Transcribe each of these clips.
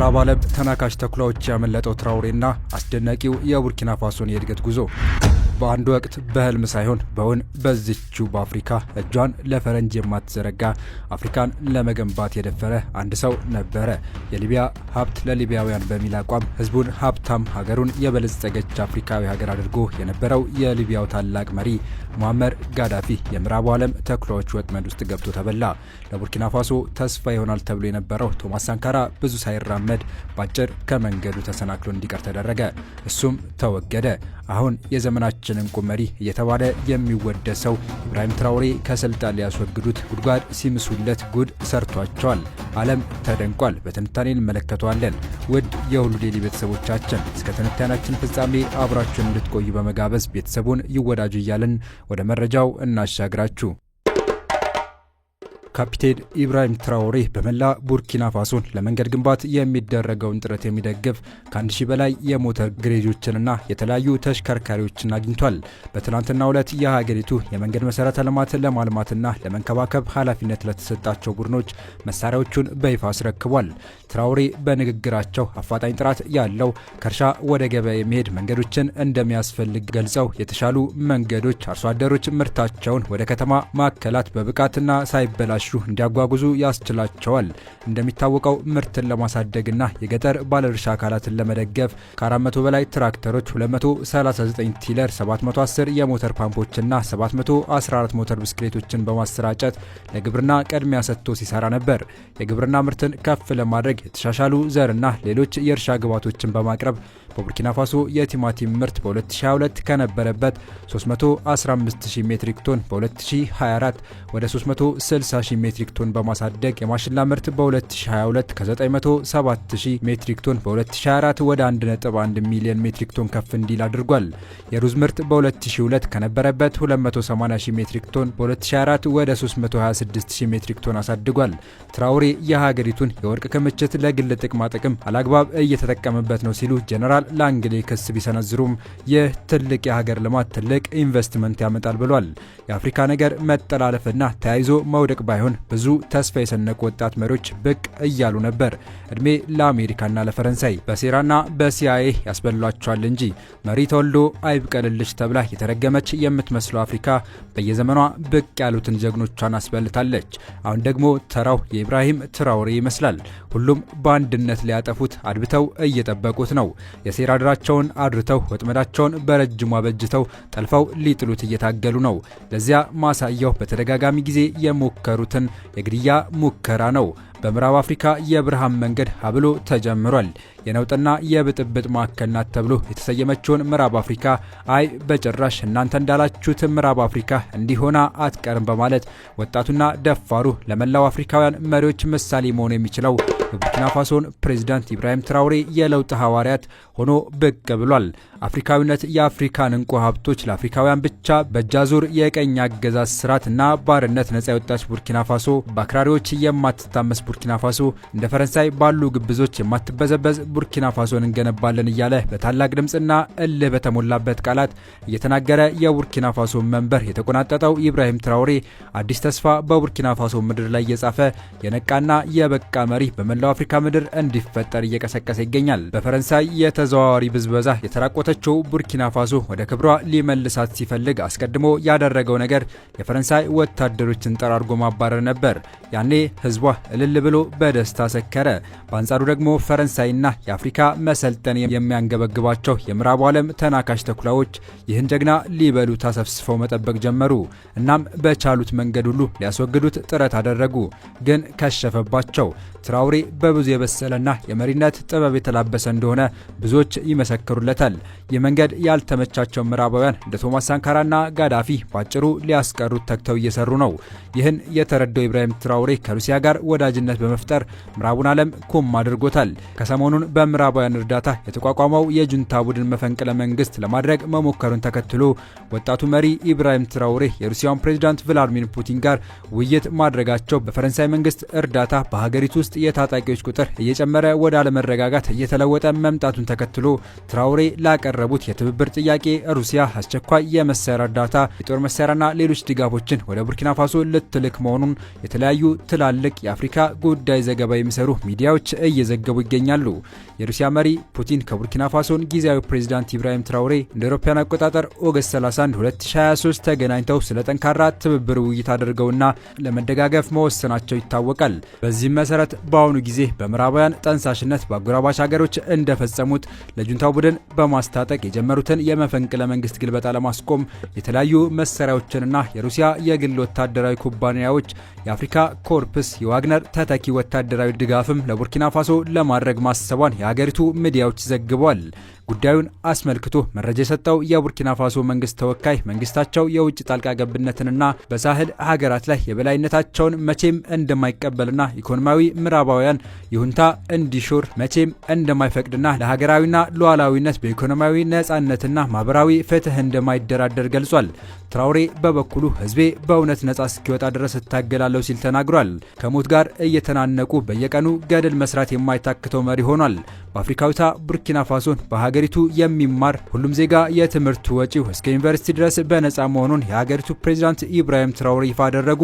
ከምዕራብ ዓለም ተናካሽ ተኩላዎች ያመለጠው ትራውሬና አስደናቂው የቡርኪና ፋሶን የእድገት ጉዞ በአንድ ወቅት በህልም ሳይሆን በውን በዚችው በአፍሪካ እጇን ለፈረንጅ የማትዘረጋ አፍሪካን ለመገንባት የደፈረ አንድ ሰው ነበረ። የሊቢያ ሀብት ለሊቢያውያን በሚል አቋም ህዝቡን ሀብታም ሀገሩን የበለጸገች አፍሪካዊ ሀገር አድርጎ የነበረው የሊቢያው ታላቅ መሪ ሙአመር ጋዳፊ የምዕራቡ ዓለም ተኩላዎች ወጥመድ ውስጥ ገብቶ ተበላ። ለቡርኪና ፋሶ ተስፋ ይሆናል ተብሎ የነበረው ቶማስ ሳንካራ ብዙ ሳይራመድ ባጭር ከመንገዱ ተሰናክሎ እንዲቀር ተደረገ። እሱም ተወገደ። አሁን የዘመናችን እንቁ መሪ እየተባለ የሚወደሰው ኢብራሂም ትራውሬ ከስልጣን ሊያስወግዱት ጉድጓድ ሲምሱለት ጉድ ሰርቷቸዋል። ዓለም ተደንቋል። በትንታኔ እንመለከተዋለን። ውድ የሁሉ ዴይሊ ቤተሰቦቻችን እስከ ትንታኔያችን ፍጻሜ አብራችሁን እንድትቆዩ በመጋበዝ ቤተሰቡን ይወዳጁ እያልን ወደ መረጃው እናሻግራችሁ። ካፒቴን ኢብራሂም ትራውሬ በመላ ቡርኪና ፋሶን ለመንገድ ግንባታ የሚደረገውን ጥረት የሚደግፍ ከ1000 በላይ የሞተር ግሬጆችንና የተለያዩ ተሽከርካሪዎችን አግኝቷል። በትናንትናው ዕለት የሀገሪቱ የመንገድ መሰረተ ልማት ለማልማትና ለመንከባከብ ኃላፊነት ለተሰጣቸው ቡድኖች መሳሪያዎቹን በይፋ አስረክቧል። ትራውሬ በንግግራቸው አፋጣኝ ጥራት ያለው ከእርሻ ወደ ገበያ የሚሄድ መንገዶችን እንደሚያስፈልግ ገልጸው የተሻሉ መንገዶች አርሶ አደሮች ምርታቸውን ወደ ከተማ ማዕከላት በብቃትና ሳይበላሹ እንዲያጓጉዙ ያስችላቸዋል። እንደሚታወቀው ምርትን ለማሳደግና የገጠር ባለድርሻ አካላትን ለመደገፍ ከ400 በላይ ትራክተሮች፣ 239 ቲለር፣ 710 የሞተር ፓምፖችና 714 ሞተር ብስክሌቶችን በማሰራጨት ለግብርና ቅድሚያ ሰጥቶ ሲሰራ ነበር። የግብርና ምርትን ከፍ ለማድረግ የተሻሻሉ ዘርና ሌሎች የእርሻ ግብዓቶችን በማቅረብ በቡርኪና ፋሶ የቲማቲም ምርት በ2022 ከነበረበት 315000 ሜትሪክ ቶን በ2024 ወደ 360000 ሜትሪክ ቶን በማሳደግ የማሽላ ምርት በ2022 ከ907000 ሜትሪክ ቶን በ2024 ወደ 1.1 ሚሊዮን ሜትሪክ ቶን ከፍ እንዲል አድርጓል። የሩዝ ምርት በ2002 ከነበረበት 280000 ሜትሪክ ቶን በ2024 ወደ 326000 ሜትሪክ ቶን አሳድጓል። ትራውሬ የሀገሪቱን የወርቅ ክምችት ለግል ጥቅማ ጥቅም አላግባብ እየተጠቀመበት ነው ሲሉ ጀነራል ላንግሌ ክስ ቢሰነዝሩም ይህ ትልቅ የሀገር ልማት ትልቅ ኢንቨስትመንት ያመጣል ብሏል። የአፍሪካ ነገር መጠላለፍና ተያይዞ መውደቅ ባይሆን ብዙ ተስፋ የሰነቁ ወጣት መሪዎች ብቅ እያሉ ነበር። እድሜ ለአሜሪካና ለፈረንሳይ በሴራና በሲአይኤ ያስበሏቸዋል እንጂ መሪ ተወልዶ አይብቀልልሽ ተብላ የተረገመች የምትመስለው አፍሪካ በየዘመኗ ብቅ ያሉትን ጀግኖቿን አስበልታለች። አሁን ደግሞ ተራው የኢብራሂም ትራውሬ ይመስላል። ሁሉም በአንድነት ሊያጠፉት አድብተው እየጠበቁት ነው። የሴራ ድራቸውን አድርተው ወጥመዳቸውን በረጅሙ አበጅተው ጠልፈው ሊጥሉት እየታገሉ ነው። ለዚያ ማሳያው በተደጋጋሚ ጊዜ የሞከሩትን የግድያ ሙከራ ነው። በምዕራብ አፍሪካ የብርሃን መንገድ ሀብሎ ተጀምሯል። የነውጥና የብጥብጥ ማዕከል ናት ተብሎ የተሰየመችውን ምዕራብ አፍሪካ አይ በጭራሽ እናንተ እንዳላችሁት ምዕራብ አፍሪካ እንዲሆና አትቀርም በማለት ወጣቱና ደፋሩ ለመላው አፍሪካውያን መሪዎች ምሳሌ መሆን የሚችለው የቡርኪና ፋሶን ፕሬዚዳንት ኢብራሂም ትራውሬ የለውጥ ሐዋርያት ሆኖ ብቅ ብሏል። አፍሪካዊነት የአፍሪካን እንቁ ሀብቶች ለአፍሪካውያን ብቻ በእጃዙር የቀኝ አገዛዝ ስርዓትና ባርነት ነጻ የወጣች ቡርኪና ፋሶ በአክራሪዎች የማትታመስ ቡርኪና ፋሶ እንደ ፈረንሳይ ባሉ ግብዞች የማትበዘበዝ ቡርኪና ፋሶን እንገነባለን እያለ በታላቅ ድምፅና እልህ በተሞላበት ቃላት እየተናገረ የቡርኪና ፋሶ መንበር የተቆናጠጠው ኢብራሂም ትራውሬ አዲስ ተስፋ በቡርኪና ፋሶ ምድር ላይ እየጻፈ የነቃና የበቃ መሪ በመላው አፍሪካ ምድር እንዲፈጠር እየቀሰቀሰ ይገኛል። በፈረንሳይ የተዘዋዋሪ ብዝበዛ የተራቆተችው ቡርኪና ፋሶ ወደ ክብሯ ሊመልሳት ሲፈልግ አስቀድሞ ያደረገው ነገር የፈረንሳይ ወታደሮችን ጠራርጎ ማባረር ነበር። ያኔ ህዝቧ እልል ብሎ በደስታ ሰከረ። በአንጻሩ ደግሞ ፈረንሳይና የአፍሪካ መሰልጠን የሚያንገበግባቸው የምዕራቡ ዓለም ተናካሽ ተኩላዎች ይህን ጀግና ሊበሉ ታሰፍስፈው መጠበቅ ጀመሩ። እናም በቻሉት መንገድ ሁሉ ሊያስወግዱት ጥረት አደረጉ፣ ግን ከሸፈባቸው። ትራውሬ በብዙ የበሰለና የመሪነት ጥበብ የተላበሰ እንደሆነ ብዙዎች ይመሰክሩለታል። ይህ መንገድ ያልተመቻቸው ምዕራባውያን እንደ ቶማስ ሳንካራና ጋዳፊ ባጭሩ ሊያስቀሩት ተግተው እየሰሩ ነው። ይህን የተረዳው ኢብራሂም ትራውሬ ከሩሲያ ጋር ወዳጅነት በመፍጠር ምዕራቡን ዓለም ኩም አድርጎታል። ከሰሞኑን በምዕራባውያን እርዳታ የተቋቋመው የጁንታ ቡድን መፈንቅለ መንግስት ለማድረግ መሞከሩን ተከትሎ ወጣቱ መሪ ኢብራሂም ትራውሬ የሩሲያውን ፕሬዝዳንት ቭላድሚር ፑቲን ጋር ውይይት ማድረጋቸው በፈረንሳይ መንግስት እርዳታ በሀገሪቱ ውስጥ ውስጥ የታጣቂዎች ቁጥር እየጨመረ ወደ አለመረጋጋት እየተለወጠ መምጣቱን ተከትሎ ትራውሬ ላቀረቡት የትብብር ጥያቄ ሩሲያ አስቸኳይ የመሳሪያ እርዳታ፣ የጦር መሳሪያና ሌሎች ድጋፎችን ወደ ቡርኪና ፋሶ ልትልክ መሆኑን የተለያዩ ትላልቅ የአፍሪካ ጉዳይ ዘገባ የሚሰሩ ሚዲያዎች እየዘገቡ ይገኛሉ። የሩሲያ መሪ ፑቲን ከቡርኪና ፋሶን ጊዜያዊ ፕሬዝዳንት ኢብራሂም ትራውሬ እንደ አውሮፓውያን አቆጣጠር ኦገስት 31 2023 ተገናኝተው ስለ ጠንካራ ትብብር ውይይት አድርገውና ለመደጋገፍ መወሰናቸው ይታወቃል። በዚህም መሰረት በአሁኑ ጊዜ በምዕራባውያን ጠንሳሽነት በአጎራባች ሀገሮች እንደፈጸሙት ለጁንታው ቡድን በማስታጠቅ የጀመሩትን የመፈንቅለ መንግስት ግልበጣ ለማስቆም የተለያዩ መሳሪያዎችንና የሩሲያ የግል ወታደራዊ ኩባንያዎች የአፍሪካ ኮርፕስ የዋግነር ተተኪ ወታደራዊ ድጋፍም ለቡርኪና ፋሶ ለማድረግ ማሰቧን የሀገሪቱ ሚዲያዎች ዘግበዋል። ጉዳዩን አስመልክቶ መረጃ የሰጠው የቡርኪና ፋሶ መንግስት ተወካይ መንግስታቸው የውጭ ጣልቃ ገብነትንና በሳህል ሀገራት ላይ የበላይነታቸውን መቼም እንደማይቀበልና ኢኮኖሚያዊ ምዕራባውያን ይሁንታ እንዲሾር መቼም እንደማይፈቅድና ለሀገራዊና ሉዓላዊነት በኢኮኖሚያዊ ነጻነትና ማህበራዊ ፍትህ እንደማይደራደር ገልጿል። ትራውሬ በበኩሉ ህዝቤ በእውነት ነጻ እስኪወጣ ድረስ እታገላለሁ ሲል ተናግሯል። ከሞት ጋር እየተናነቁ በየቀኑ ገድል መስራት የማይታክተው መሪ ሆኗል። በአፍሪካዊቷ ቡርኪና ፋሶን በሀገሪቱ የሚማር ሁሉም ዜጋ የትምህርት ወጪው እስከ ዩኒቨርሲቲ ድረስ በነጻ መሆኑን የሀገሪቱ ፕሬዝዳንት ኢብራሂም ትራውሬ ይፋ አደረጉ።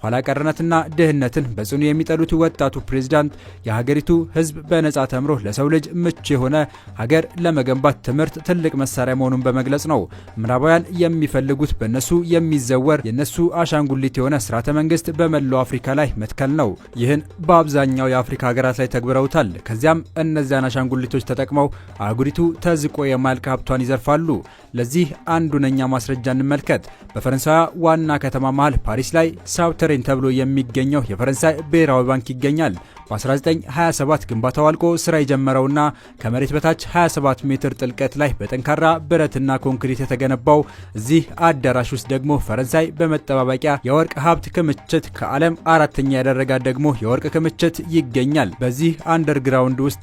ኋላ ቀርነትና ድህነትን በጽኑ የሚጠሉት ወጣቱ ፕሬዝዳንት የሀገሪቱ ህዝብ በነጻ ተምሮ ለሰው ልጅ ምቹ የሆነ ሀገር ለመገንባት ትምህርት ትልቅ መሳሪያ መሆኑን በመግለጽ ነው። ምዕራባውያን የሚፈልጉት በእነሱ የሚዘወር የእነሱ አሻንጉሊት የሆነ ስርዓተ መንግስት በመላው አፍሪካ ላይ መትከል ነው። ይህን በአብዛኛው የአፍሪካ ሀገራት ላይ ተግብረውታል። ከዚያም እነዚያን አሻንጉሊቶች ተጠቅመው አህጉሪቱ ተዝቆ የማያልቅ ሀብቷን ይዘርፋሉ። ለዚህ አንዱነኛ ማስረጃ እንመልከት። በፈረንሳይ ዋና ከተማ መሃል ፓሪስ ላይ ሳውተሬን ተብሎ የሚገኘው የፈረንሳይ ብሔራዊ ባንክ ይገኛል። በ1927 ግንባታው አልቆ ስራ የጀመረውና ከመሬት በታች 27 ሜትር ጥልቀት ላይ በጠንካራ ብረትና ኮንክሪት የተገነባው እዚህ አዳራሽ ውስጥ ደግሞ ፈረንሳይ በመጠባበቂያ የወርቅ ሀብት ክምችት ከዓለም አራተኛ ያደረጋት ደግሞ የወርቅ ክምችት ይገኛል። በዚህ አንደርግራውንድ ውስጥ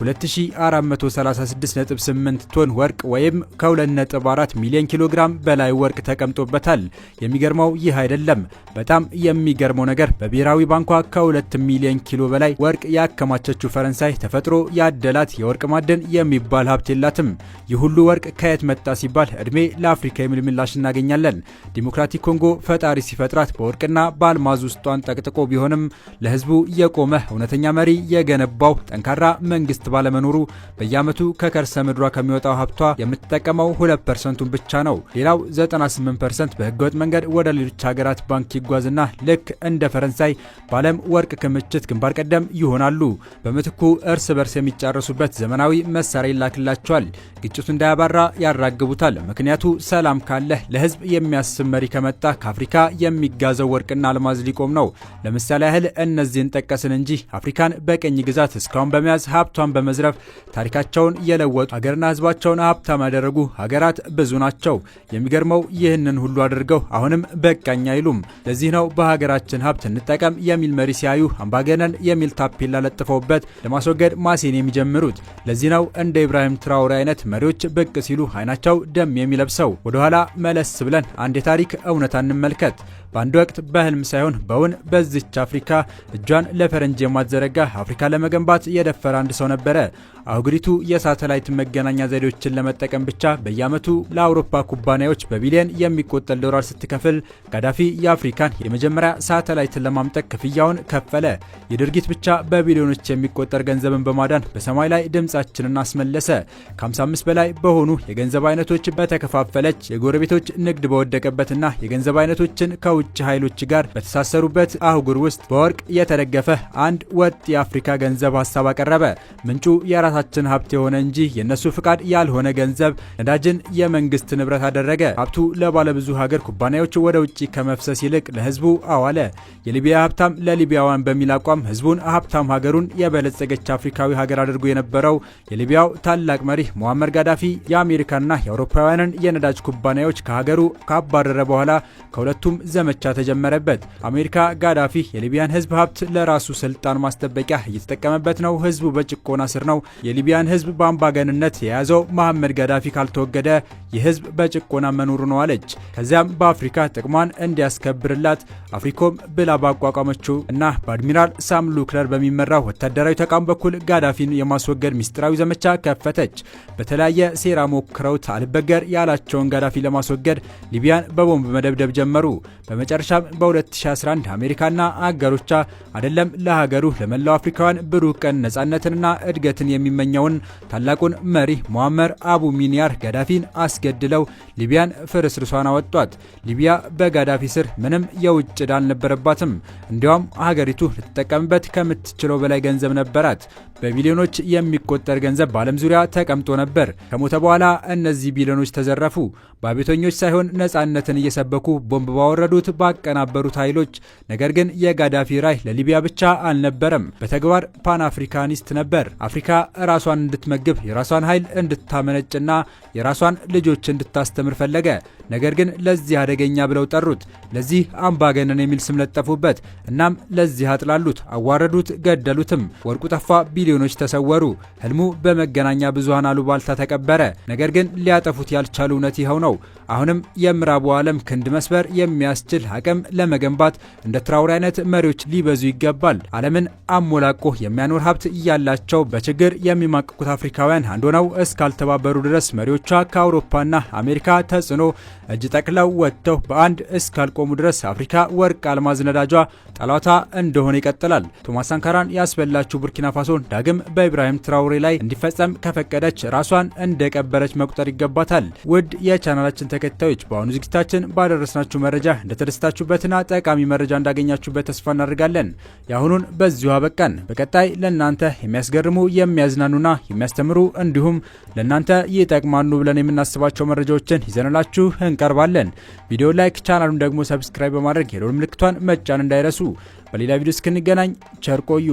2436.8 ቶን ወርቅ ወይም ከ2.4 ሚሊዮን ኪሎ ግራም በላይ ወርቅ ተቀምጦበታል። የሚገርመው ይህ አይደለም። በጣም የሚገርመው ነገር በብሔራዊ ባንኳ ከ2 ሚሊዮን ኪሎ በላይ ወርቅ ያከማቸችው ፈረንሳይ ተፈጥሮ ያደላት የወርቅ ማዕድን የሚባል ሀብት የላትም። ይህ ሁሉ ወርቅ ከየት መጣ ሲባል እድሜ ለአፍሪካ የሚል ምላሽ እናገኛለን። ዲሞክራቲክ ኮንጎ ፈጣሪ ሲፈጥራት በወርቅና በአልማዝ ውስጧን ጠቅጥቆ ቢሆንም ለህዝቡ የቆመ እውነተኛ መሪ የገነባው ጠንካራ መንግስት ባለመኖሩ በየዓመቱ ከከርሰ ምድሯ ከሚወጣው ሀብቷ የምትጠቀመው 2% ብቻ ነው። ሌላው 98% በህገወጥ መንገድ ወደ ሌሎች ሀገራት ባንክ ይጓዝና ልክ እንደ ፈረንሳይ በዓለም ወርቅ ክምችት ግንባር ቀደም ይሆናሉ። በምትኩ እርስ በርስ የሚጫረሱበት ዘመናዊ መሳሪያ ይላክላቸዋል። ግጭቱ እንዳያባራ ያራግቡታል። ምክንያቱ ሰላም ካለ ለህዝብ የሚያስብ መሪ ከመጣ ከአፍሪካ የሚጋዘው ወርቅና አልማዝ ሊቆም ነው። ለምሳሌ ያህል እነዚህን ጠቀስን እንጂ አፍሪካን በቀኝ ግዛት እስካሁን በመያዝ ሀብቷን በመዝረፍ ታሪካቸውን የለወጡ ሀገርና ህዝባቸውን ሀብታም ያደረጉ ሀገራት ብዙ ናቸው። የሚገርመው ይህንን ሁሉ አድርገው አሁንም በቃኝ አይሉም። ለዚህ ነው በሀገራችን ሀብት እንጠቀም የሚል መሪ ሲያዩ አምባገነን የሚል ታፔላ ለጥፈውበት ለማስወገድ ማሴን የሚጀምሩት። ለዚህ ነው እንደ ኢብራሂም ትራውሬ አይነት መሪዎች ብቅ ሲሉ አይናቸው ደም የሚለብሰው። ወደኋላ መለስ ብለን አንድ የታሪክ እውነታ እንመልከት። በአንድ ወቅት በህልም ሳይሆን በውን በዚች አፍሪካ እጇን ለፈረንጅ የማትዘረጋ አፍሪካ ለመገንባት የደፈረ አንድ ሰው ነበረ። አህጉሪቱ የሳተላይት መገናኛ ዘዴዎችን ለመጠቀም ብቻ በየዓመቱ ለአውሮፓ ኩባንያዎች በቢሊዮን የሚቆጠር ዶላር ስትከፍል ጋዳፊ የአፍሪካን የመጀመሪያ ሳተላይትን ለማምጠቅ ክፍያውን ከፈለ። የድርጊት ብቻ በቢሊዮኖች የሚቆጠር ገንዘብን በማዳን በሰማይ ላይ ድምጻችንን አስመለሰ። ከ55 በላይ በሆኑ የገንዘብ አይነቶች በተከፋፈለች የጎረቤቶች ንግድ በወደቀበትና የገንዘብ አይነቶችን ከውጭ ኃይሎች ጋር በተሳሰሩበት አህጉር ውስጥ በወርቅ የተደገፈ አንድ ወጥ የአፍሪካ ገንዘብ ሀሳብ አቀረበ። ምንጩ የራሳችን ሀብት የሆነ እንጂ የነሱ ፍቃድ ያልሆነ ገንዘብ ነዳጅን የመንግስት ንብረት አደረገ። ሀብቱ ለባለብዙ ሀገር ኩባንያዎች ወደ ውጭ ከመፍሰስ ይልቅ ለህዝቡ አዋለ። የሊቢያ ሀብታም ለሊቢያውያን በሚል አቋም ህዝቡን ሀብታም ሀገሩን የበለጸገች አፍሪካዊ ሀገር አድርጎ የነበረው የሊቢያው ታላቅ መሪ ሙአመር ጋዳፊ የአሜሪካና የአውሮፓውያንን የነዳጅ ኩባንያዎች ከሀገሩ ካባረረ በኋላ ከሁለቱም ዘመቻ ዘመቻ ተጀመረበት። አሜሪካ ጋዳፊ የሊቢያን ህዝብ ሀብት ለራሱ ስልጣን ማስጠበቂያ እየተጠቀመበት ነው፣ ህዝቡ በጭቆና ስር ነው፣ የሊቢያን ህዝብ በአምባገንነት የያዘው መሐመድ ጋዳፊ ካልተወገደ ይህ ህዝብ በጭቆና መኖሩ ነው አለች። ከዚያም በአፍሪካ ጥቅሟን እንዲያስከብርላት አፍሪኮም ብላ ባቋቋመችው እና በአድሚራል ሳም ሉክለር በሚመራው ወታደራዊ ተቋም በኩል ጋዳፊን የማስወገድ ሚስጥራዊ ዘመቻ ከፈተች። በተለያየ ሴራ ሞክረውት አልበገር ያላቸውን ጋዳፊ ለማስወገድ ሊቢያን በቦምብ መደብደብ ጀመሩ። በመጨረሻም በ2011 አሜሪካና አጋሮቿ አይደለም ለሀገሩ ለመላው አፍሪካውያን ብሩህ ቀን ነጻነትንና እድገትን የሚመኘውን ታላቁን መሪ ሙአመር አቡ ሚኒያር ጋዳፊን አስገድለው ሊቢያን ፍርስርሷን አወጧት። ሊቢያ በጋዳፊ ስር ምንም የውጭ ዕዳ አልነበረባትም። እንዲያውም ሀገሪቱ ልትጠቀምበት ከምትችለው በላይ ገንዘብ ነበራት። በቢሊዮኖች የሚቆጠር ገንዘብ በዓለም ዙሪያ ተቀምጦ ነበር። ከሞተ በኋላ እነዚህ ቢሊዮኖች ተዘረፉ። በአቤተኞች ሳይሆን ነጻነትን እየሰበኩ ቦምብ ባወረዱት ባቀናበሩት ኃይሎች። ነገር ግን የጋዳፊ ራዕይ ለሊቢያ ብቻ አልነበረም፣ በተግባር ፓን አፍሪካኒስት ነበር። አፍሪካ ራሷን እንድትመግብ የራሷን ኃይል እንድታመነጭና የራሷን ልጆች እንድታስተምር ፈለገ። ነገር ግን ለዚህ አደገኛ ብለው ጠሩት። ለዚህ አምባገነን የሚል ስም ለጠፉበት። እናም ለዚህ አጥላሉት፣ አዋረዱት፣ ገደሉትም። ወርቁ ጠፋ፣ ቢሊዮኖች ተሰወሩ። ህልሙ በመገናኛ ብዙሃን አሉባልታ ተቀበረ። ነገር ግን ሊያጠፉት ያልቻሉ እውነት ይኸው ነው። አሁንም የምዕራቡ ዓለም ክንድ መስበር የሚያስችል አቅም ለመገንባት እንደ ትራውሬ አይነት መሪዎች ሊበዙ ይገባል። ዓለምን አሞላቆ የሚያኖር ሀብት እያላቸው በችግር የሚማቅቁት አፍሪካውያን አንድ ሆነው እስካልተባበሩ ድረስ መሪዎቿ ከአውሮፓና አሜሪካ ተጽዕኖ እጅ ጠቅለው ወጥተው በአንድ እስካልቆሙ ድረስ አፍሪካ ወርቅ አልማዝ ነዳጇ ጠላቷ እንደሆነ ይቀጥላል። ቶማስ ሳንካራን ያስበላችው ቡርኪና ፋሶን ዳግም በኢብራሂም ትራውሬ ላይ እንዲፈጸም ከፈቀደች ራሷን እንደቀበረች መቁጠር ይገባታል። ውድ የቻናላችን ተከታዮች በአሁኑ ዝግጅታችን ባደረስናችሁ መረጃ እንደተደሰታችሁበትና ጠቃሚ መረጃ እንዳገኛችሁበት ተስፋ እናደርጋለን። የአሁኑን በዚሁ አበቃን። በቀጣይ ለእናንተ የሚያስገርሙ የሚያዝናኑና የሚያስተምሩ እንዲሁም ለእናንተ ይጠቅማሉ ብለን የምናስባቸው መረጃዎችን ይዘንላችሁ እንቀርባለን። ቪዲዮ ላይክ፣ ቻናሉን ደግሞ ሰብስክራይብ በማድረግ የደወል ምልክቷን መጫን እንዳይረሱ። በሌላ ቪዲዮ እስክንገናኝ ቸር ቆዩ።